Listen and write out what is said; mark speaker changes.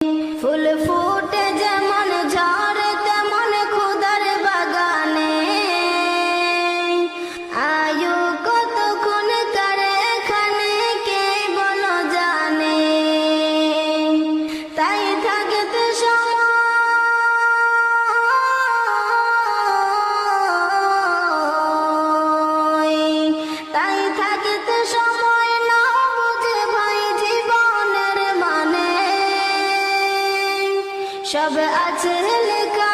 Speaker 1: ফুল ফুটে যেমন ঝরে তেমন খুদার বাগানে, আয়ু কতক্ষণ কারে এখানে কে বলো জানে। তাই থাকতে সময়, তাই থাকতে সময় না বুঝে ভাই জীবনের মানে, সব আছে লেখা